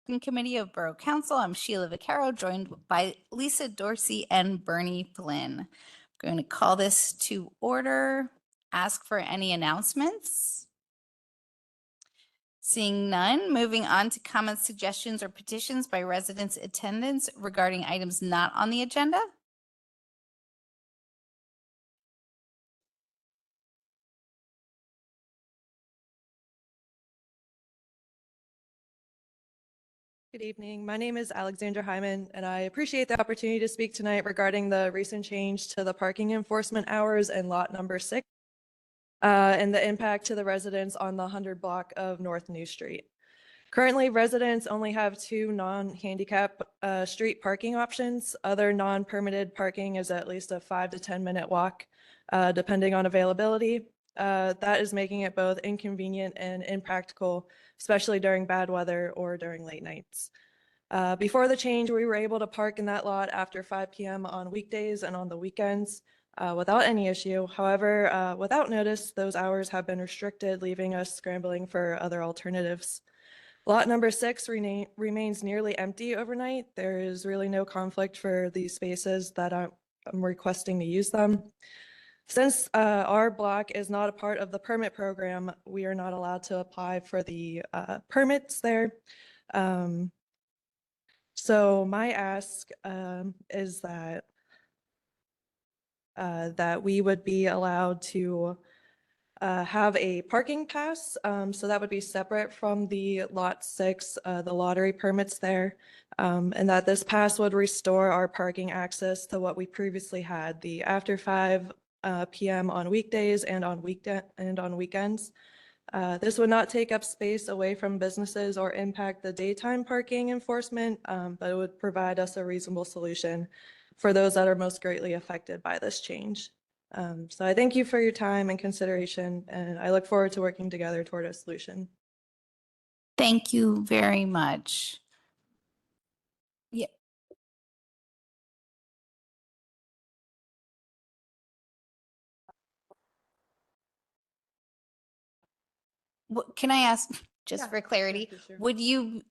Parking Committee of Borough Council. I'm Sheila Vaccaro, joined by Lisa Dorsey and Bernie Flynn. I'm going to call this to order. Ask for any announcements. Seeing none, moving on to comments, suggestions, or petitions by residents' attendants regarding items not on the agenda. Good evening. My name is Alexandra Hyman, and I appreciate the opportunity to speak tonight regarding the recent change to the parking enforcement hours in lot number 6 and the impact to the residents on the 100 block of North New Street. Currently, residents only have 2 non-handicap street parking options. Other non-permitted parking is at least a 5 to 10 minute walk, depending on availability. That is making it both inconvenient and impractical, especially during bad weather or during late nights. Before the change, we were able to park in that lot after 5 p.m. on weekdays and on the weekends without any issue. However, without notice, those hours have been restricted, leaving us scrambling for other alternatives. Lot number 6 remains nearly empty overnight. There is really no conflict for these spaces that I'm requesting to use them. Since our block is not a part of the permit program, we are not allowed to apply for the permits there. So my ask is that that we would be allowed to have a parking pass. So that would be separate from the lot 6, the lottery permits there, and that this pass would restore our parking access to what we previously had, the after 5 p.m. on weekdays and on weekends. This would not take up space away from businesses or impact the daytime parking enforcement, but it would provide us a reasonable solution for those that are most greatly affected by this change. So I thank you for your time and consideration, and I look forward to working together toward a solution. Thank you very much. Yeah. What, can I ask, just for clarity, sure. would you,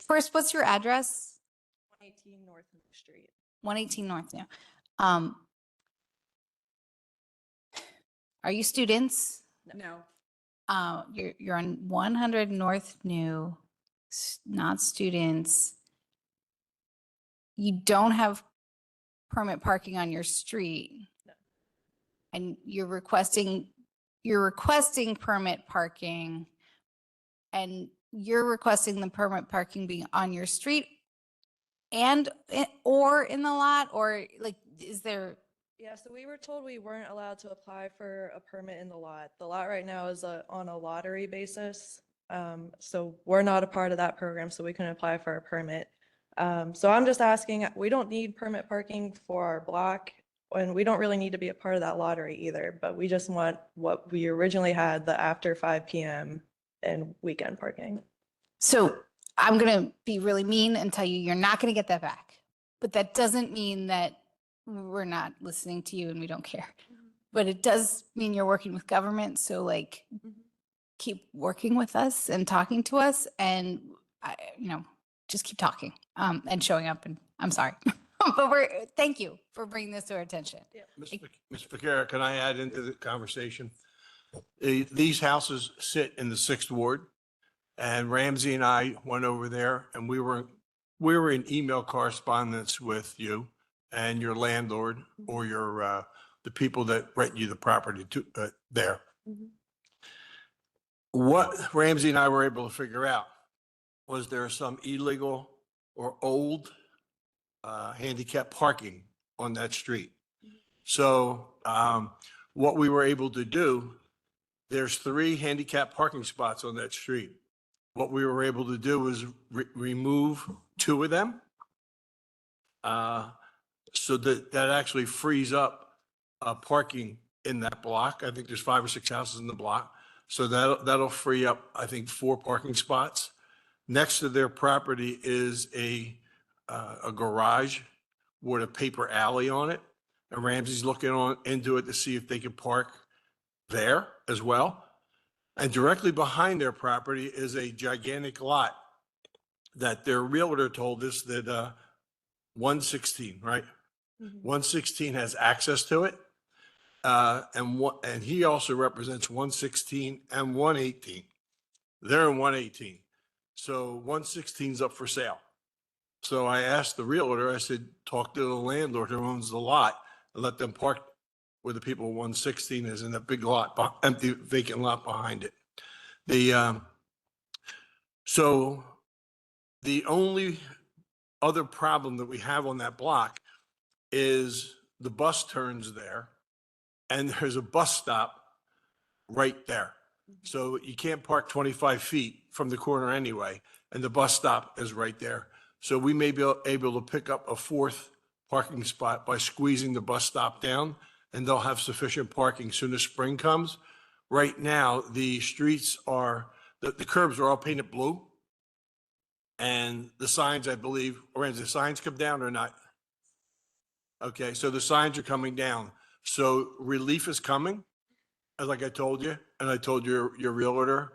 first, what's your address? 118 North New Street. 118 North New. Are you students? No. You're on 100 North New, not students. You don't have permit parking on your street. No. And you're requesting permit parking, and you're requesting the permit parking being on your street and or in the lot, or like, is there? Yeah, so we were told we weren't allowed to apply for a permit in the lot. The lot right now is on a lottery basis. So we're not a part of that program, so we couldn't apply for a permit. So I'm just asking, we don't need permit parking for our block, and we don't really need to be a part of that lottery either, but we just want what we originally had, the after 5 p.m. and weekend parking. So I'm going to be really mean and tell you you're not going to get that back. But that doesn't mean that we're not listening to you and we don't care. But it does mean you're working with government. So like, keep working with us and talking to us, and just keep talking and showing up. And I'm sorry, but thank you for bringing this to our attention. Yeah. Ms. Vaccaro, can I add into the conversation? These houses sit in the 6th Ward, and Ramsey and I went over there, and we were in email correspondence with you and your landlord or your the people that rent you the property to there. What Ramsey and I were able to figure out was there some illegal or old handicap parking on that street. So what we were able to do, there's 3 handicap parking spots on that street. What we were able to do was remove 2 of them. So that actually frees up parking in that block. I think there's 5 or 6 houses in the block. So that'll free up, I think, 4 parking spots. Next to their property is a garage with a paper alley on it. And Ramsey's looking into it to see if they can park there as well. And directly behind their property is a gigantic lot that their realtor told us that 116, right? 116 has access to it. And he also represents 116 and 118. They're in 118. So 116 is up for sale. So I asked the realtor, I said, talk to the landlord who owns the lot and let them park where the people 116 is in that big lot, empty vacant lot behind it. So the only other problem that we have on that block is the bus turns there and there's a bus stop right there. So you can't park 25 feet from the corner anyway, and the bus stop is right there. So we may be able to pick up a fourth parking spot by squeezing the bus stop down, and they'll have sufficient parking soon as spring comes. Right now, the streets are, the curbs are all painted blue. And the signs, I believe, or has the signs come down or not? Okay, so the signs are coming down. So relief is coming, like I told you, and I told your realtor,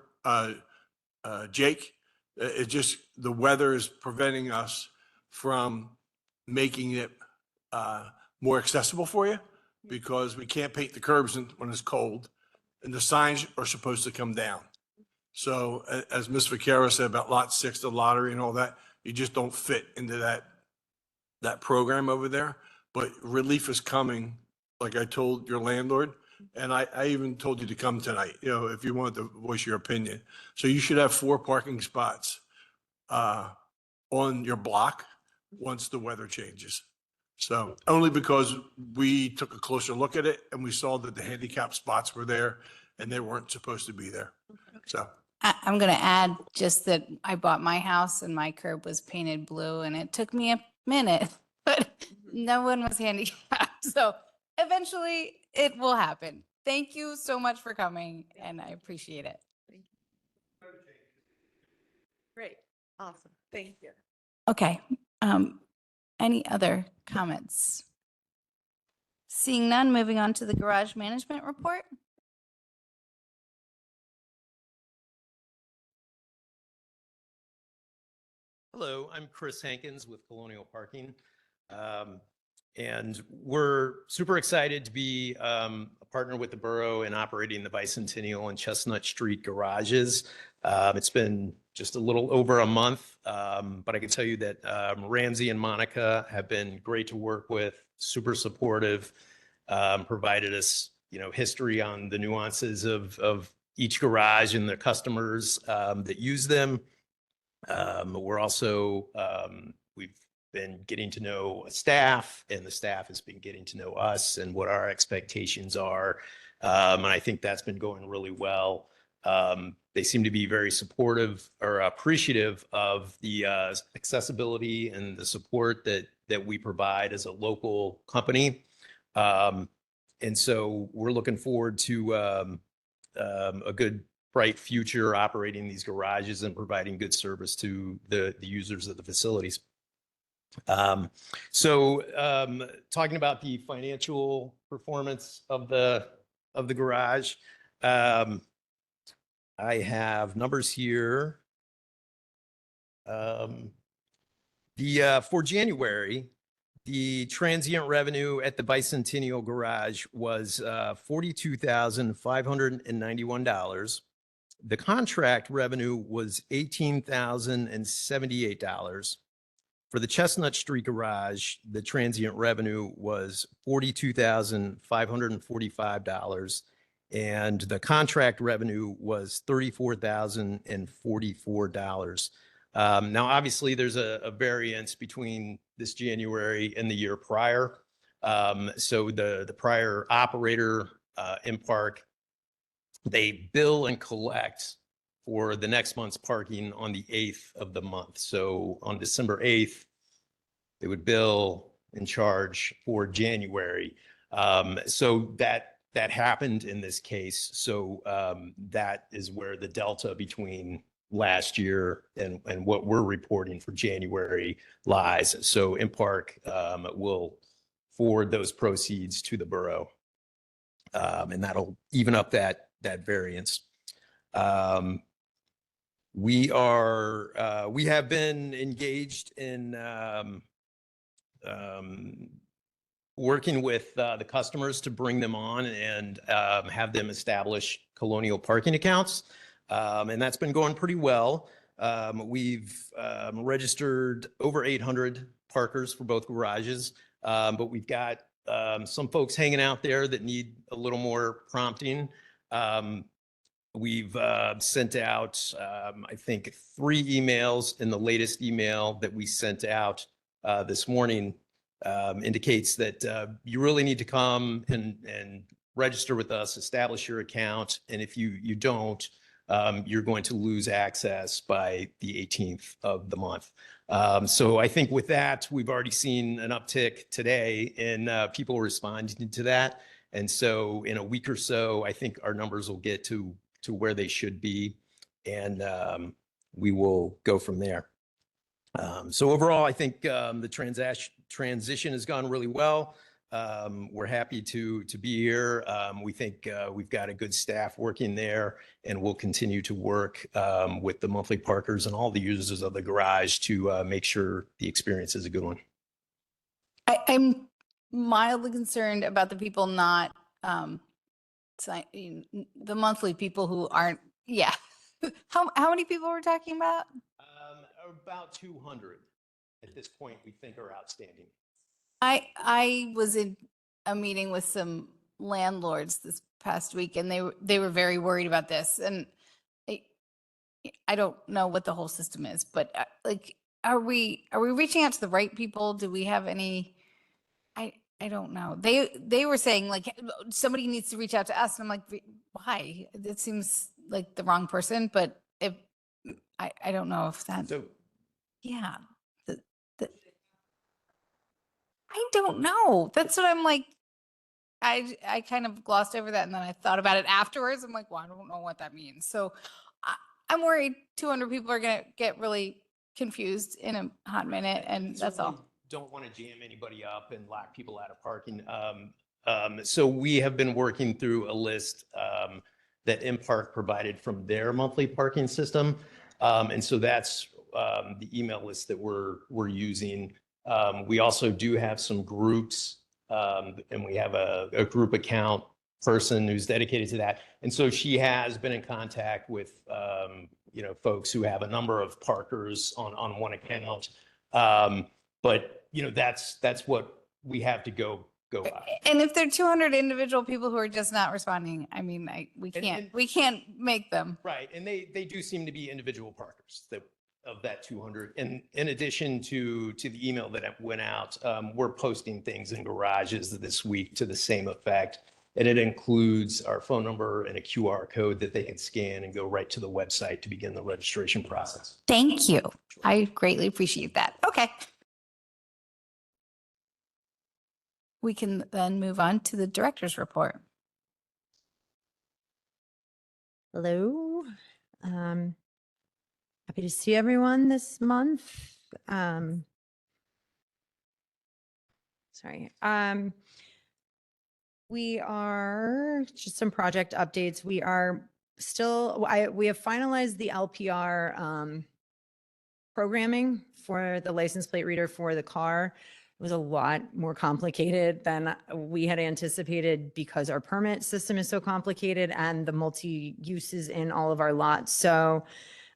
Jake. It just, the weather is preventing us from making it more accessible for you because we can't paint the curbs when it's cold, and the signs are supposed to come down. So as Ms. Vaquero said about Lot 6, the lottery and all that, you just don't fit into that program over there. But relief is coming, like I told your landlord, and I even told you to come tonight, if you wanted to voice your opinion. So you should have 4 parking spots on your block once the weather changes. So only because we took a closer look at it and we saw that the handicap spots were there and they weren't supposed to be there. So. I'm going to add just that I bought my house and my curb was painted blue and it took me a minute, but no one was handicapped. So eventually it will happen. Thank you so much for coming and I appreciate it. Great. Awesome. Thank you. Okay. Any other comments? Seeing none, moving on to the garage management report. Hello, I'm Chris Hankins with Colonial Parking. And we're super excited to be a partner with the borough in operating the Bicentennial and Chestnut Street garages. It's been just a little over a month, but I can tell you that Ramsey and Monica have been great to work with, super supportive, provided us, history on the nuances of each garage and the customers that use them. We're also, we've been getting to know staff and the staff has been getting to know us and what our expectations are. And I think that's been going really well. They seem to be very supportive or appreciative of the accessibility and the support that we provide as a local company. And so we're looking forward to a good, bright future operating these garages and providing good service to the users of the facilities. So talking about the financial performance of the garage, I have numbers here. For January, the transient revenue at the Bicentennial Garage was $42,591. The contract revenue was $18,078. For the Chestnut Street Garage, the transient revenue was $42,545. And the contract revenue was $34,044. Now, obviously, there's a variance between this January and the year prior. So the prior operator, Impark, they bill and collect for the next month's parking on the 8th of the month. So on December 8th, they would bill and charge for January. So that happened in this case. So that is where the delta between last year and what we're reporting for January lies. So Impark will forward those proceeds to the borough. And that'll even up that variance. We have been engaged in working with the customers to bring them on and have them establish Colonial parking accounts. And that's been going pretty well. We've registered over 800 parkers for both garages, but we've got some folks hanging out there that need a little more prompting. We've sent out, I think, 3 emails, and the latest email that we sent out this morning indicates that you really need to come and register with us, establish your account, and if you don't, you're going to lose access by the 18th of the month. So I think with that, we've already seen an uptick today in people responding to that. And so in a week or so, I think our numbers will get to where they should be, and we will go from there. So overall, I think the transition has gone really well. We're happy to be here. We think we've got a good staff working there, and we'll continue to work with the monthly parkers and all the users of the garage to make sure the experience is a good one. I'm mildly concerned about the people not, the monthly people who aren't, yeah. How many people we're talking about? About 200 at this point, we think are outstanding. I was in a meeting with some landlords this past week, and they were very worried about this. And I don't know what the whole system is, but like, are we reaching out to the right people? Do we have any? I don't know. They were saying like somebody needs to reach out to us, and I'm like, why? It seems like the wrong person, but if I don't know if that. So Yeah. I don't know. That's what I'm like. I kind of glossed over that, and then I thought about it afterwards. I'm like, well, I don't know what that means. So I'm worried 200 people are going to get really confused in a hot minute, and that's all. Don't want to jam anybody up and lock people out of parking. So we have been working through a list that InPark provided from their monthly parking system. And so that's the email list that we're using. We also do have some groups, and we have a group account person who's dedicated to that. And so she has been in contact with folks who have a number of parkers on one account. But that's what we have to go by. And if there are 200 individual people who are just not responding, I mean, we can't make them. Right, and they do seem to be individual parkers of that 200. And in addition to the email that went out, we're posting things in garages this week to the same effect. And it includes our phone number and a QR code that they can scan and go right to the website to begin the registration process. Thank you. I greatly appreciate that. Okay. We can then move on to the director's report. Hello. Happy to see everyone this month. Sorry. We are just some project updates. We are still, we have finalized the LPR programming for the license plate reader for the car. It was a lot more complicated than we had anticipated because our permit system is so complicated and the multi-uses in all of our lots. So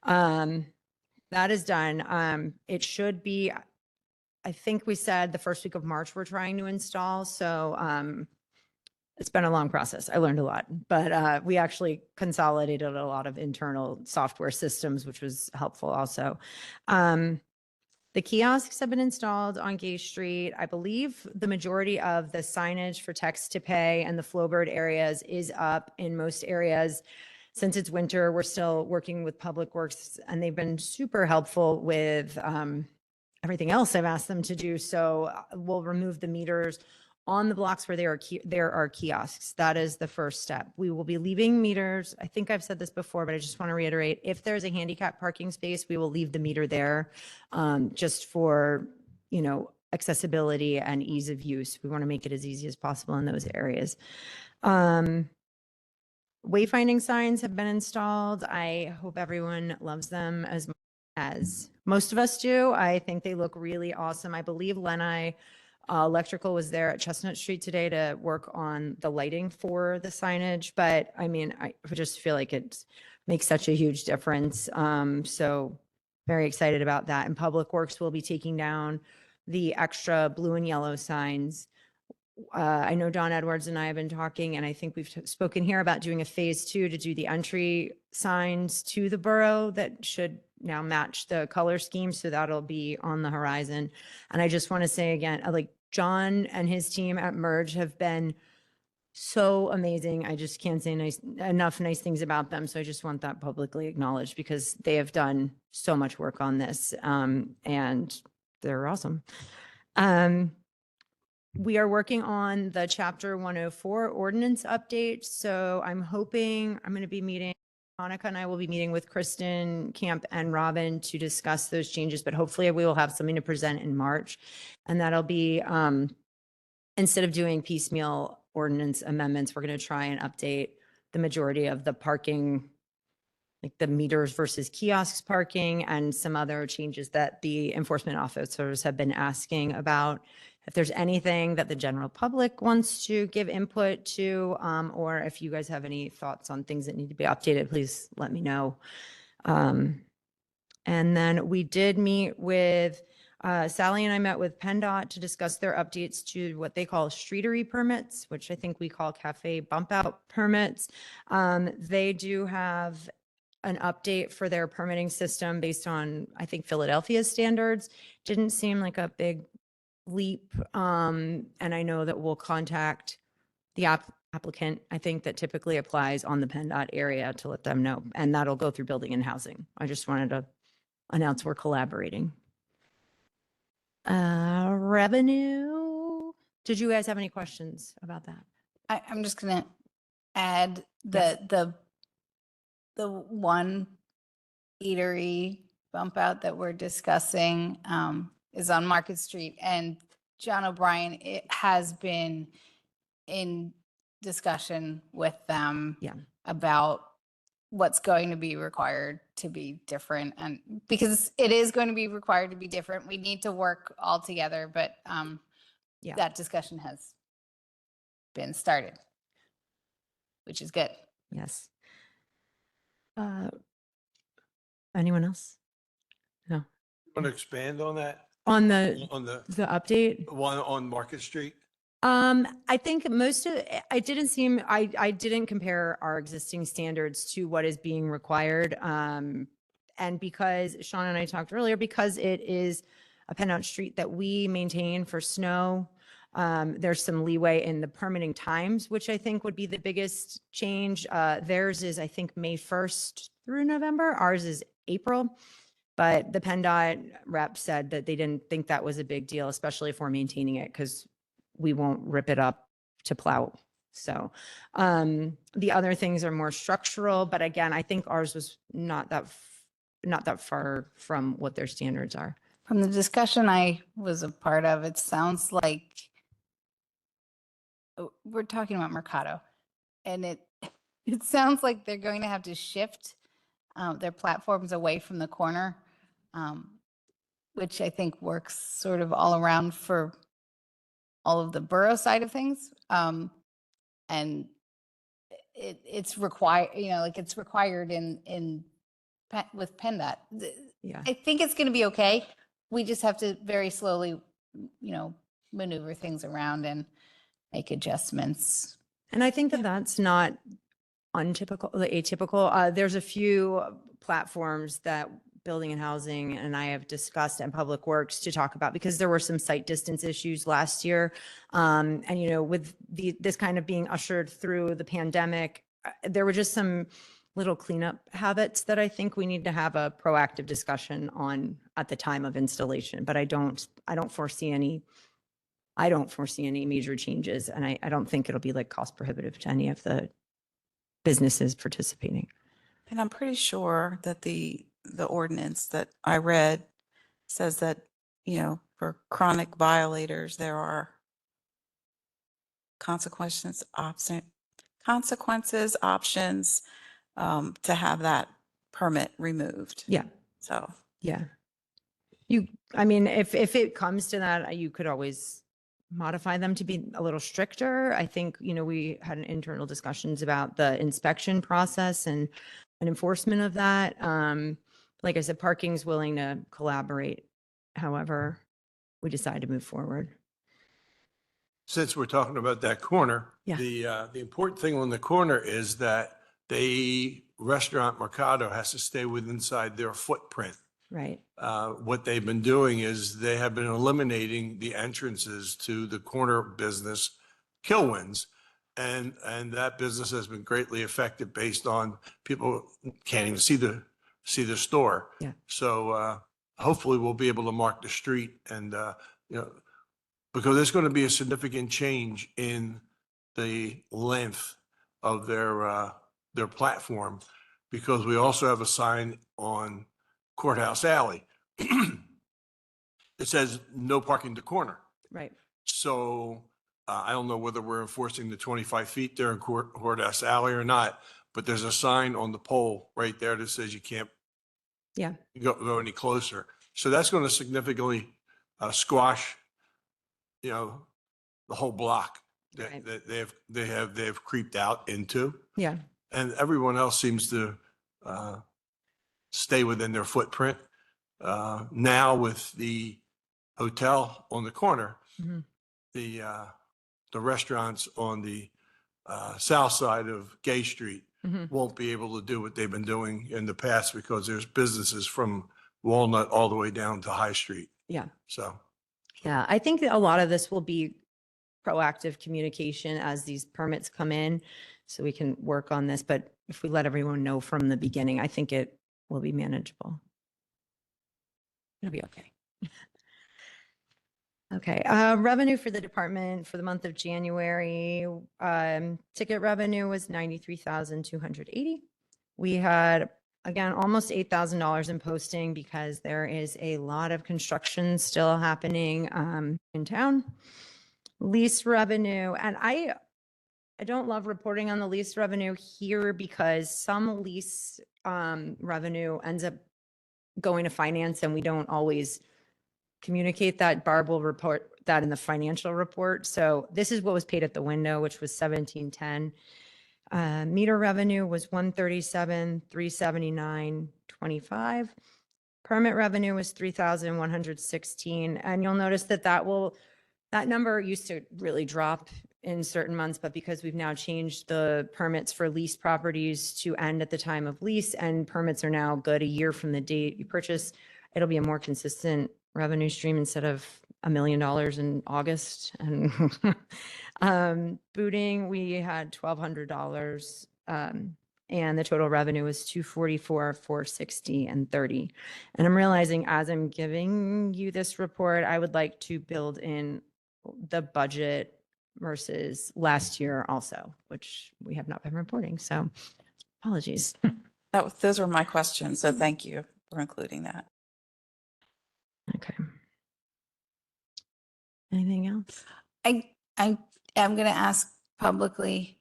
that is done. It should be, I think we said the first week of March we're trying to install. So it's been a long process. I learned a lot, but we actually consolidated a lot of internal software systems, which was helpful also. The kiosks have been installed on Gay Street. I believe the majority of the signage for text to pay and the Flowbird areas is up in most areas. Since it's winter, we're still working with Public Works, and they've been super helpful with everything else I've asked them to do. So we'll remove the meters on the blocks where there are kiosks. That is the first step. We will be leaving meters. I think I've said this before, but I just want to reiterate, if there's a handicap parking space, we will leave the meter there just for, accessibility and ease of use. We want to make it as easy as possible in those areas. Wayfinding signs have been installed. I hope everyone loves them as most of us do. I think they look really awesome. I believe Lenai Electrical was there at Chestnut Street today to work on the lighting for the signage. But I mean, I just feel like it makes such a huge difference. So very excited about that. And Public Works will be taking down the extra blue and yellow signs. I know Don Edwards and I have been talking, and I think we've spoken here about doing a phase 2 to do the entry signs to the borough that should now match the color scheme. So that'll be on the horizon. And I just want to say again, like John and his team at Merge have been so amazing. I just can't say enough nice things about them. So I just want that publicly acknowledged because they have done so much work on this, and they're awesome. We are working on the Chapter 104 ordinance update. So I'm hoping I'm going to be meeting, Monica and I will be meeting with Kristen Camp and Robin to discuss those changes, but hopefully we will have something to present in March. And that'll be, instead of doing piecemeal ordinance amendments, we're going to try and update the majority of the parking, like the meters versus kiosks parking and some other changes that the enforcement officers have been asking about. If there's anything that the general public wants to give input to, or if you guys have any thoughts on things that need to be updated, please let me know. And then we did meet with, Sally and I met with PennDOT to discuss their updates to what they call streetery permits, which I think we call cafe bump out permits. They do have an update for their permitting system based on, I think, Philadelphia's standards. Didn't seem like a big leap. And I know that we'll contact the applicant, I think that typically applies on the PennDOT area to let them know. And that'll go through building and housing. I just wanted to announce we're collaborating. Revenue. Did you guys have any questions about that? I'm just gonna add Yes. the one eatery bump out that we're discussing is on Market Street, and John O'Brien, it has been in discussion with them Yeah. about what's going to be required to be different, and because it is going to be required to be different, we need to work all together, but Yeah. that discussion has been started, which is good. Yes. Anyone else? No. Want to expand on that? On the On the update? one on Market Street? I think most of, I didn't compare our existing standards to what is being required. And because Sean and I talked earlier, because it is a PennDOT street that we maintain for snow, there's some leeway in the permitting times, which I think would be the biggest change. Theirs is, I think, May 1st through November. Ours is April. But the PennDOT rep said that they didn't think that was a big deal, especially if we're maintaining it, because we won't rip it up to plow. So the other things are more structural, but again, I think ours was not that far from what their standards are. From the discussion I was a part of, it sounds like we're talking about Mercado, and it sounds like they're going to have to shift their platforms away from the corner, which I think works sort of all around for all of the borough side of things. And it's required, like it's required with PennDOT. Yeah. I think it's going to be okay. We just have to very slowly, maneuver things around and make adjustments. And I think that that's not atypical. There's a few platforms that Building and Housing and I have discussed and Public Works to talk about, because there were some site distance issues last year. And, with this kind of being ushered through the pandemic, there were just some little cleanup habits that I think we need to have a proactive discussion on at the time of installation. But I don't foresee any major changes. And I don't think it'll be like cost prohibitive to any of the businesses participating. And I'm pretty sure that the ordinance that I read says that, for chronic violators, there are consequences consequences, options, to have that permit removed. Yeah, So, yeah. I mean, if it comes to that, you could always modify them to be a little stricter. I think, we had an internal discussions about the inspection process and enforcement of that. Like I said, parking's willing to collaborate. However, we decide to move forward. Since we're talking about that corner, Yeah. the important thing on the corner is that Restaurant Mercado has to stay inside their footprint. Right. What they've been doing is they have been eliminating the entrances to the corner business, Kilwins. And that business has been greatly affected based on people can't even see the store. Yeah. So hopefully we'll be able to mark the street and, because there's going to be a significant change in the length of their platform, because we also have a sign on Courthouse Alley. It says no parking the corner. Right. So I don't know whether we're enforcing the 25 feet there in Courthouse Alley or not, but there's a sign on the pole right there that says you can't Yeah. go any closer. So that's going to significantly squash, the whole block Right. that they have creeped out into. Yeah. And everyone else seems to stay within their footprint. Now with the hotel on the corner, Mhm. the restaurants on the south side of Gay Street Mhm. won't be able to do what they've been doing in the past, because there's businesses from Walnut all the way down to High Street. Yeah. So, Yeah. I think that a lot of this will be proactive communication as these permits come in, so we can work on this. But if we let everyone know from the beginning, I think it will be manageable. It'll be okay. Okay, revenue for the department for the month of January, ticket revenue was 93,280. We had, again, almost $8,000 in posting because there is a lot of construction still happening in town. Lease revenue, and I don't love reporting on the lease revenue here because some lease revenue ends up going to finance and we don't always communicate that. Barb will report that in the financial report. So this is what was paid at the window, which was 1710. Meter revenue was 137, 379.25. Permit revenue was 3,116. And you'll notice that that number used to really drop in certain months, but because we've now changed the permits for lease properties to end at the time of lease, and permits are now good a year from the date you purchase, it'll be a more consistent revenue stream instead of $1 million in August. And booting, we had $1,200, and the total revenue was 244, 460, and 30. And I'm realizing as I'm giving you this report, I would like to build in the budget versus last year also, which we have not been reporting. So apologies. those were my questions. So thank you for including that. Okay. Anything else? I am going to ask publicly,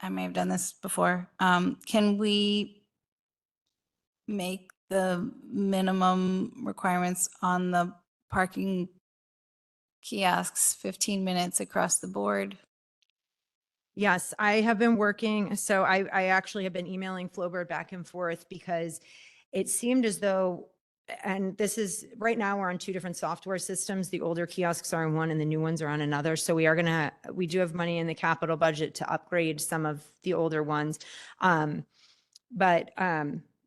I may have done this before, can we make the minimum requirements on the parking kiosks 15 minutes across the board? Yes, I have been working. So I actually have been emailing Flowbird back and forth because it seemed as though, and this is right now we're on two different software systems. The older kiosks are on one and the new ones are on another. So we do have money in the capital budget to upgrade some of the older ones. But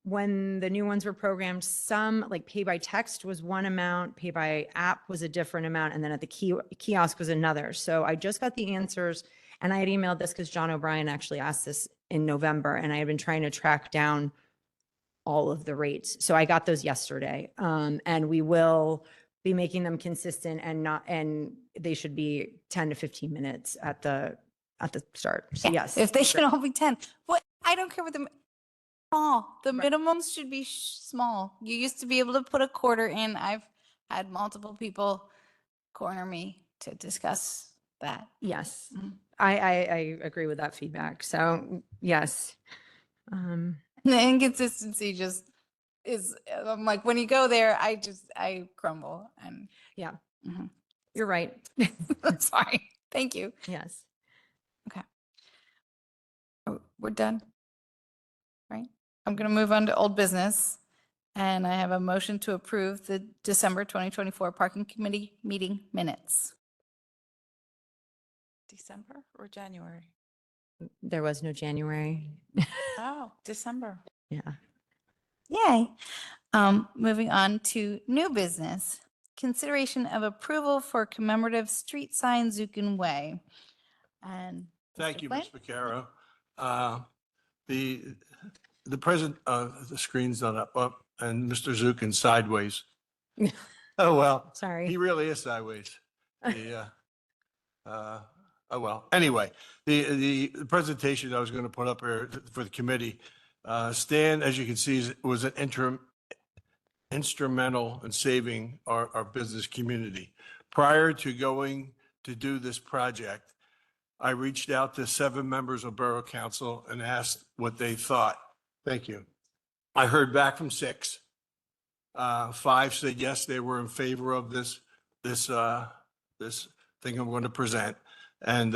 when the new ones were programmed, some like pay by text was one amount, pay by app was a different amount, and then at the kiosk was another. So I just got the answers, and I had emailed this because John O'Brien actually asked this in November, and I had been trying to track down all of the rates. So I got those yesterday, and we will be making them consistent and they should be 10 to 15 minutes at the start. So Yeah, yes. if they should all be 10. What? I don't care what small. The minimums should be small. You used to be able to put a quarter in. I've had multiple people corner me to discuss that. Yes. Mhm. I agree with that feedback. So yes. The inconsistency just is, I'm like, when you go there, I crumble and Yeah, mhm. you're right. Sorry. Thank you. Yes. Oh, we're done. Right? I'm going to move on to old business. And I have a motion to approve the December 2024 Parking Committee meeting minutes. December or January? There was no January. Oh, December. Yeah. Yay. Moving on to new business. Consideration of approval for commemorative street sign Zukin Way. And Thank Mr. you, Flynn? Ms. Vaccaro. The present, the screen's not up, and Mr. Zukin sideways. Oh, well, he Sorry. really is sideways. Oh, well, anyway, the presentation I was going to put up here for the committee, Stan, as you can see, was an instrumental in saving our business community. Prior to going to do this project, I reached out to 7 members of Borough Council and asked what they thought. Thank you. I heard back from 6. 5 said yes, they were in favor of this thing I'm going to present. And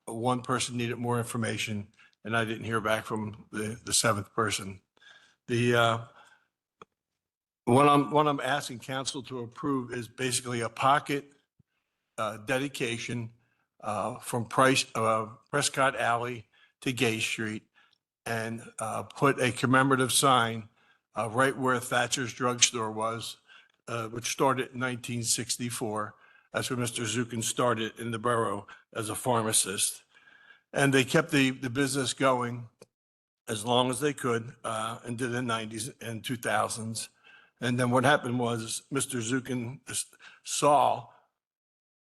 1 person needed more information, and I didn't hear back from the 7th person. What I'm asking council to approve is basically a pocket dedication from Prescott Alley to Gay Street, and put a commemorative sign right where Thatcher's Drugstore was, which started in 1964. That's where Mr. Zukin started in the borough as a pharmacist. And they kept the business going as long as they could into the 90s and 2000s. And then what happened was Mr. Zukin saw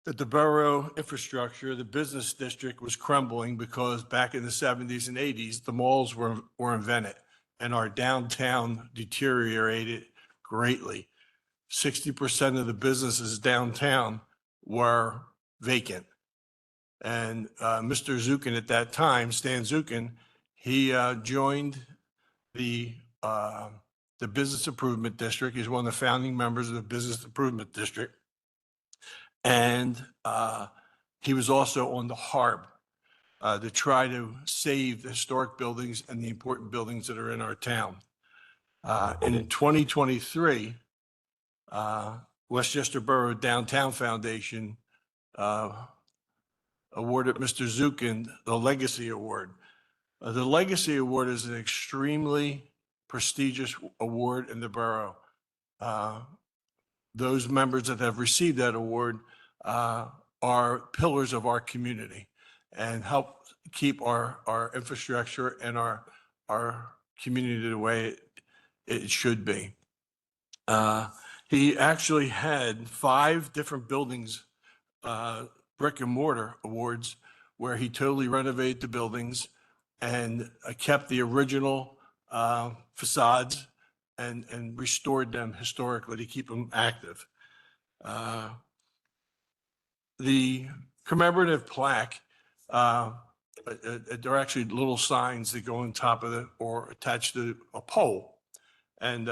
that the borough infrastructure, the business district was crumbling because back in the 70s and 80s, the malls were invented and our downtown deteriorated greatly. 60% of the businesses downtown were vacant. And Mr. Zukin at that time, Stan Zukin, he joined the Business Improvement District. He's one of the founding members of the Business Improvement District. And he was also on the HARB to try to save the historic buildings and the important buildings that are in our town. And in 2023, Westchester Borough Downtown Foundation awarded Mr. Zukin the Legacy Award. The Legacy Award is an extremely prestigious award in the borough. Those members that have received that award are pillars of our community and help keep our infrastructure and our community the way it should be. He actually had 5 different buildings, brick and mortar awards, where he totally renovated the buildings and kept the original facades and restored them historically to keep them active. The commemorative plaque, there are actually little signs that go on top of it or attached to a pole. And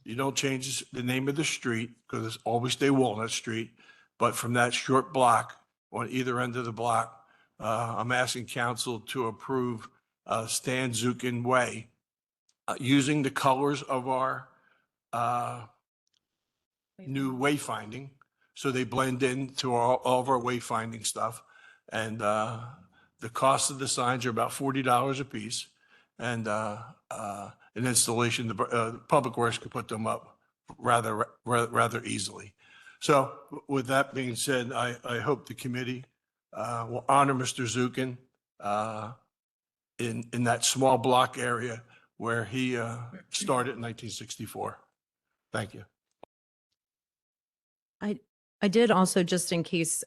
you don't change the name of the street because it's always stay Walnut Street. But from that short block on either end of the block, I'm asking council to approve Stan Zukin Way using the colors of our new wayfinding. So they blend into all of our wayfinding stuff. And the cost of the signs are about $40 a piece. And an installation, the Public Works could put them up rather easily. So with that being said, I hope the committee will honor Mr. Zukin in that small block area where he started in 1964. Thank you. I did also, just in case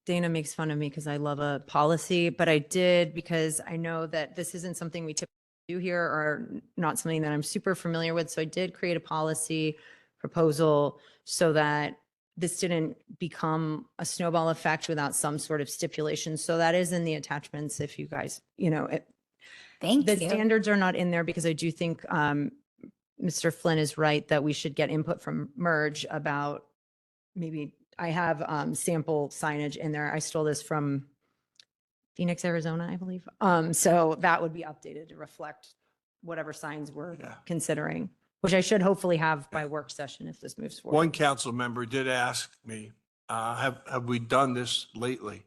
Dana makes fun of me because I love a policy, but I did, because I know that this isn't something we typically do here or not something that I'm super familiar with. So I did create a policy proposal so that this didn't become a snowball effect without some sort of stipulation. So that is in the attachments if you guys, Thank the you. standards are not in there because I do think Mr. Flynn is right that we should get input from Merge about maybe, I have sample signage in there. I stole this from Phoenix, Arizona, I believe. So that would be updated to reflect whatever signs we're Yeah. considering, which I should hopefully have by work session if this moves forward. One council member did ask me, have we done this lately?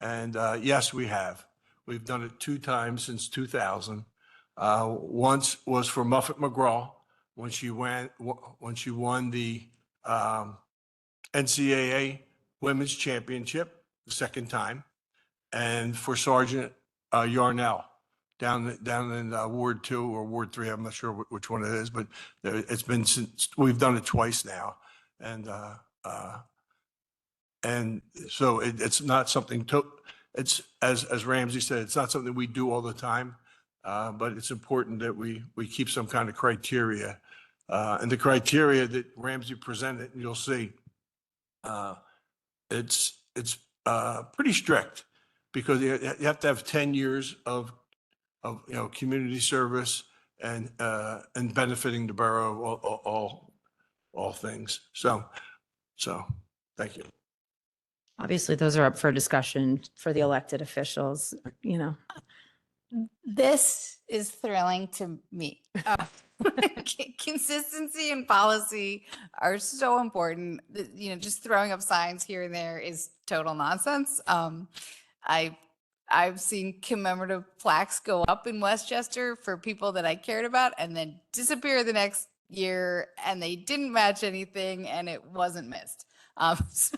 And yes, we have. We've done it 2 times since 2000. Once was for Muffet McGraw when she won the NCAA Women's Championship the second time, and for Sergeant Yarnell down in Ward 2 or Ward 3. I'm not sure which one it is, but it's been since, we've done it twice now. And so it's not something it's, as Ramsey said, it's not something we do all the time, but it's important that we keep some kind of criteria. And the criteria that Ramsey presented, you'll see, it's pretty strict because you have to have 10 years of community service and benefiting the borough of all things. So thank you. Obviously, those are up for discussion for the elected officials, This is thrilling to me. Consistency and policy are so important. Just throwing up signs here and there is total nonsense. I've seen commemorative plaques go up in Westchester for people that I cared about and then disappear the next year, and they didn't match anything and it wasn't missed. So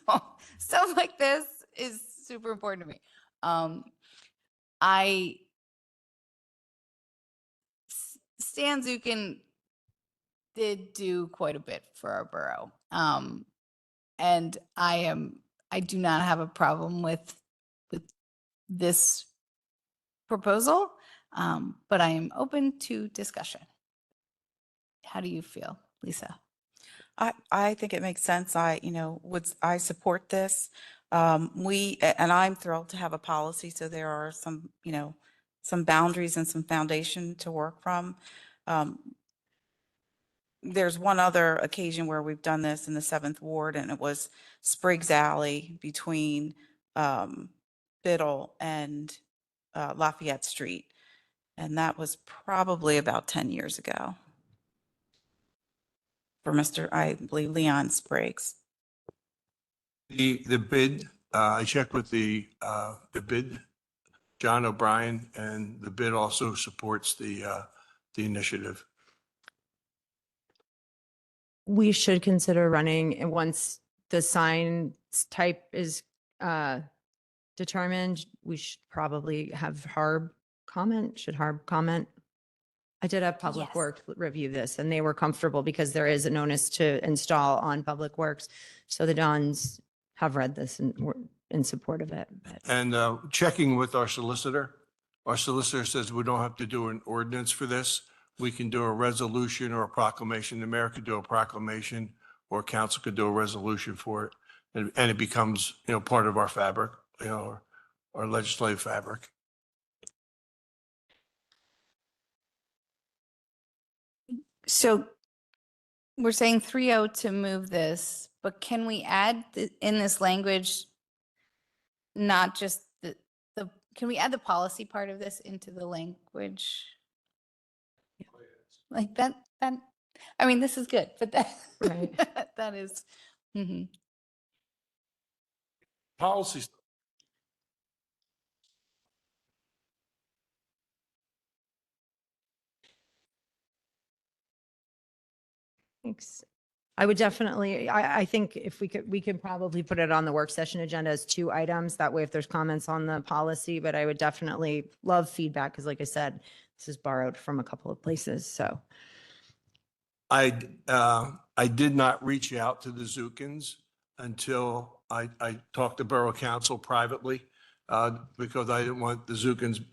stuff like this is super important to me. Stan Zukin did do quite a bit for our borough. And I do not have a problem with this proposal, but I am open to discussion. How do you feel, Lisa? I think it makes sense. I support this. And I'm thrilled to have a policy. So there are some boundaries and some foundation to work from. There's one other occasion where we've done this in the 7th Ward, and it was Spriggs Alley between Biddle and Lafayette Street. And that was probably about 10 years ago for I believe, Leon Spriggs. The bid, I checked with the bid, John O'Brien, and the bid also supports the initiative. We should consider running, and once the sign type is determined, we should probably have Harb comment. Should Harb comment? I did have Public Yes. Works review this, and they were comfortable because there is an onus to install on Public Works. So the Dons have read this and were in support of it. And checking with our solicitor says we don't have to do an ordinance for this. We can do a resolution or a proclamation. The mayor could do a proclamation, or council could do a resolution for it. And it becomes, part of our fabric, our legislative fabric. So we're saying 3-0 to move this, but can we add in this language, not just can we add the policy part of this into the language? Like that, I mean, this is good, but Right. that is, mhm. Policies. Thanks. I would definitely, I think if we could probably put it on the work session agenda as 2 items. That way, if there's comments on the policy, but I would definitely love feedback because like I said, this is borrowed from a couple of places. So I did not reach out to the Zukins until I talked to Borough Council privately, because I didn't want the Zukins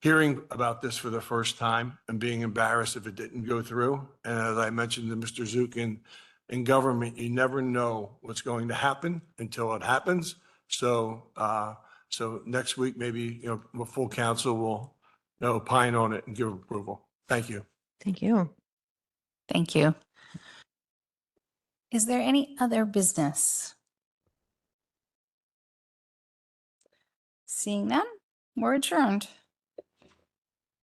hearing about this for the first time and being embarrassed if it didn't go through. And as I mentioned to Mr. Zukin, in government, you never know what's going to happen until it happens. So, so next week, maybe, the full council will, opine on it and give approval. Thank you. Thank you. Thank you. Is there any other business? Seeing none, we're adjourned.